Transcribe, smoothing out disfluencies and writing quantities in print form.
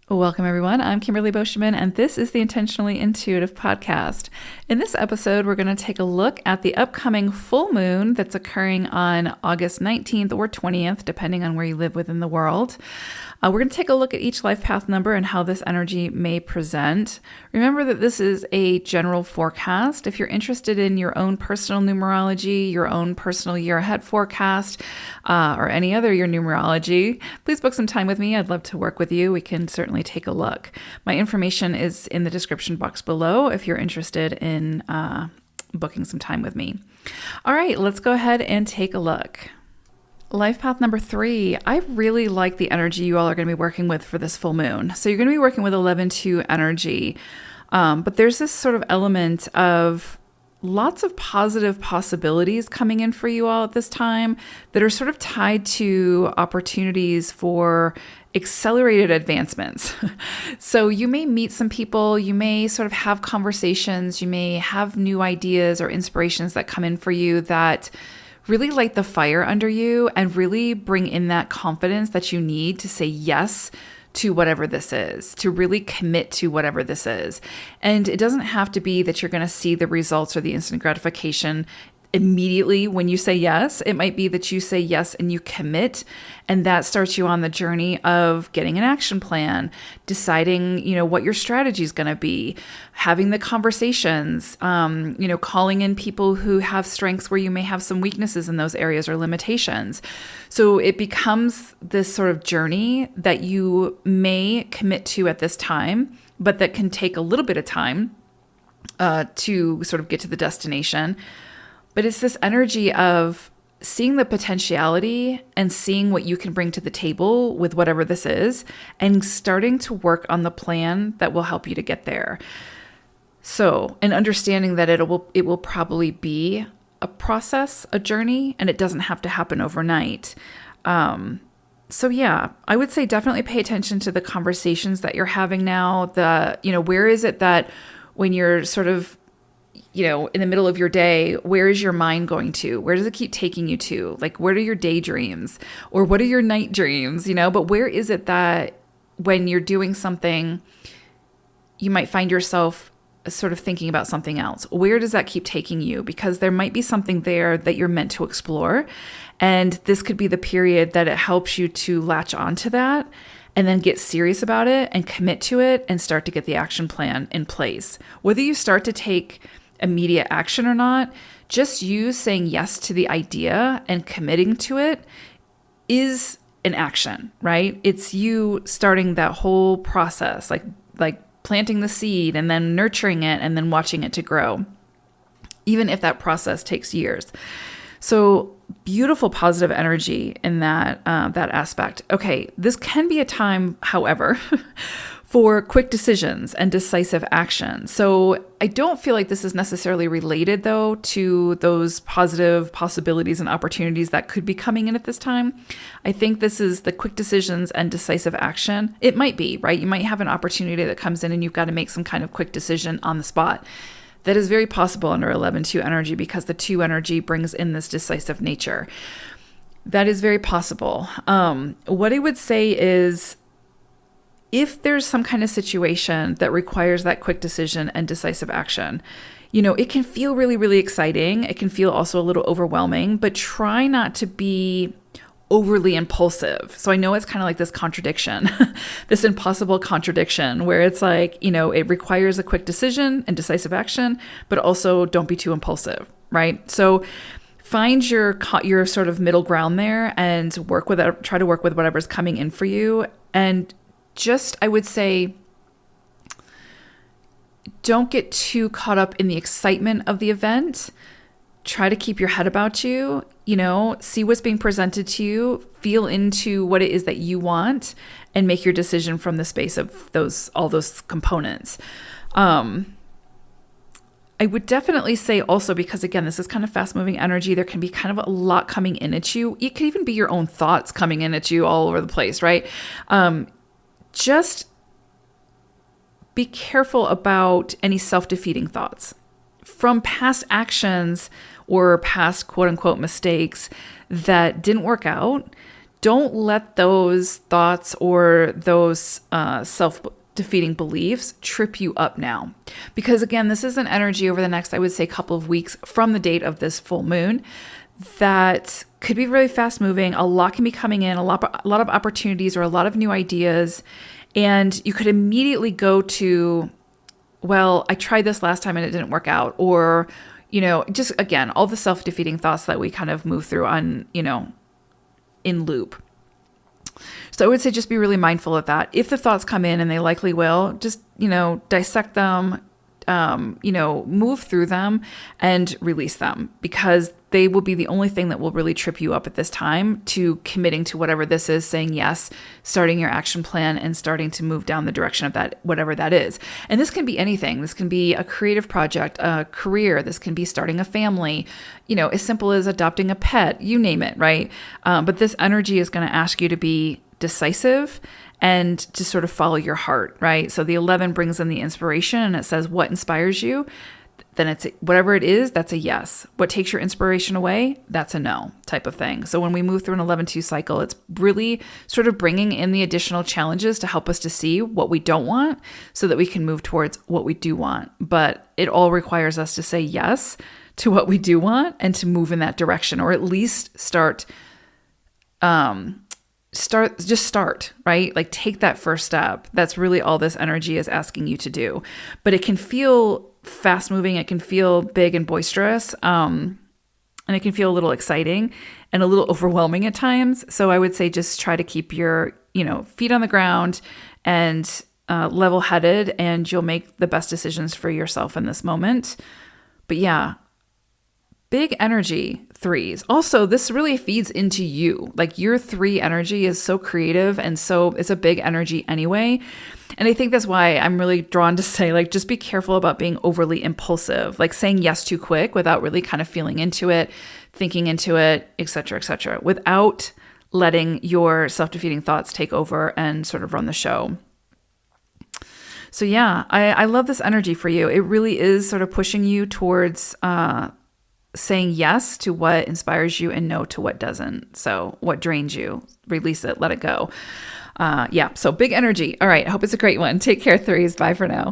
Welcome, everyone. I'm Kimberly Boschman, and this is the Intentionally Intuitive podcast. In this episode, we're going to take a look at the upcoming full moon that's occurring on August 19th or 20th, depending on where you live within the world. We're going to take a look at each life path number and how this energy may present. Remember that this is a general forecast. If you're interested in your own personal numerology, your own personal year ahead forecast, or any other year numerology, please book some time with me. I'd love to work with you. We can certainly take a look. My information is in the description box below if you're interested in booking some time with me. All right, let's go ahead and take a look. Life path number 3, I really like the energy you all are going to be working with for this full moon. So you're going to be working with 11-2 energy, but there's this sort of element of lots of positive possibilities coming in for you all at this time that are sort of tied to opportunities for accelerated advancements. So you may meet some people, you may sort of have conversations, you may have new ideas or inspirations that come in for you that really light the fire under you and really bring in that confidence that you need to say yes to whatever this is, to really commit to whatever this is. And it doesn't have to be that you're going to see the results or the instant gratification immediately when you say yes. It might be that you say yes and you commit, and that starts you on the journey of getting an action plan, deciding, what your strategy is going to be, having the conversations, calling in people who have strengths where you may have some weaknesses in those areas or limitations. So it becomes this sort of journey that you may commit to at this time, but that can take a little bit of time to sort of get to the destination. But it's this energy of seeing the potentiality and seeing what you can bring to the table with whatever this is and starting to work on the plan that will help you to get there. So, and understanding that it will probably be a process, a journey, and it doesn't have to happen overnight. So yeah, I would say definitely pay attention to the conversations that you're having now. Where is it that when you're sort of in the middle of your day, where is your mind going to? Where does it keep taking you to? Like, what are your daydreams or what are your night dreams? But where is it that when you're doing something, you might find yourself sort of thinking about something else? Where does that keep taking you? Because there might be something there that you're meant to explore. And this could be the period that it helps you to latch onto that and then get serious about it and commit to it and start to get the action plan in place. Whether you start to take immediate action or not, just you saying yes to the idea and committing to it is an action, right? It's you starting that whole process, like planting the seed and then nurturing it and then watching it to grow, even if that process takes years. So beautiful positive energy in that aspect. Okay, this can be a time, however, for quick decisions and decisive action. So I don't feel like this is necessarily related, though, to those positive possibilities and opportunities that could be coming in at this time. I think this is the quick decisions and decisive action. It might be, right? You might have an opportunity that comes in and you've got to make some kind of quick decision on the spot. That is very possible under 11-2 energy because the 2 energy brings in this decisive nature. That is very possible. What I would say is, if there's some kind of situation that requires that quick decision and decisive action, it can feel really, really exciting. It can feel also a little overwhelming, but try not to be overly impulsive. So I know it's kind of like this contradiction, this impossible contradiction where it's like, it requires a quick decision and decisive action, but also don't be too impulsive, right? So find your sort of middle ground there and try to work with whatever's coming in for you. And just, I would say, don't get too caught up in the excitement of the event. Try to keep your head about you, see what's being presented to you, feel into what it is that you want, and make your decision from the space of all those components. I would definitely say also, because again, this is kind of fast moving energy, there can be kind of a lot coming in at you. It could even be your own thoughts coming in at you all over the place, right? Just be careful about any self-defeating thoughts from past actions or past quote unquote mistakes that didn't work out. don't let those thoughts or those self-defeating beliefs trip you up now. Because again, this is an energy over the next, I would say, couple of weeks from the date of this full moon that could be really fast moving. A lot can be coming in, a lot of opportunities or a lot of new ideas. And you could immediately go to, well, I tried this last time and it didn't work out. Or, just again, all the self-defeating thoughts that we kind of move through on, in loop. So I would say just be really mindful of that. If the thoughts come in, and they likely will, just, dissect them, move through them and release them, because they will be the only thing that will really trip you up at this time to committing to whatever this is, saying yes, starting your action plan and starting to move down the direction of that, whatever that is. And this can be anything. This can be a creative project, a career. This can be starting a family, as simple as adopting a pet, you name it, right? But this energy is going to ask you to be decisive and to sort of follow your heart, right? So the 11 brings in the inspiration, and it says what inspires you. Then it's whatever it is, that's a yes. What takes your inspiration away, that's a no type of thing. So when we move through an 11-2 cycle, it's really sort of bringing in the additional challenges to help us to see what we don't want so that we can move towards what we do want. But it all requires us to say yes to what we do want and to move in that direction, or at least start, right? Like take that first step. That's really all this energy is asking you to do. But it can feel fast moving. It can feel big and boisterous. And it can feel a little exciting and a little overwhelming at times. So I would say just try to keep your, feet on the ground and level headed, and you'll make the best decisions for yourself in this moment. But yeah, big energy, 3s. Also, this really feeds into you. Like your 3 energy is so creative, and so it's a big energy anyway. And I think that's why I'm really drawn to say, like, just be careful about being overly impulsive, like saying yes too quick without really kind of feeling into it, thinking into it, et cetera, without letting your self-defeating thoughts take over and sort of run the show. So yeah, I love this energy for you. It really is sort of pushing you towards saying yes to what inspires you and no to what doesn't. So what drains you, release it, let it go. So big energy. All right. I hope it's a great one. Take care, 3s. Bye for now.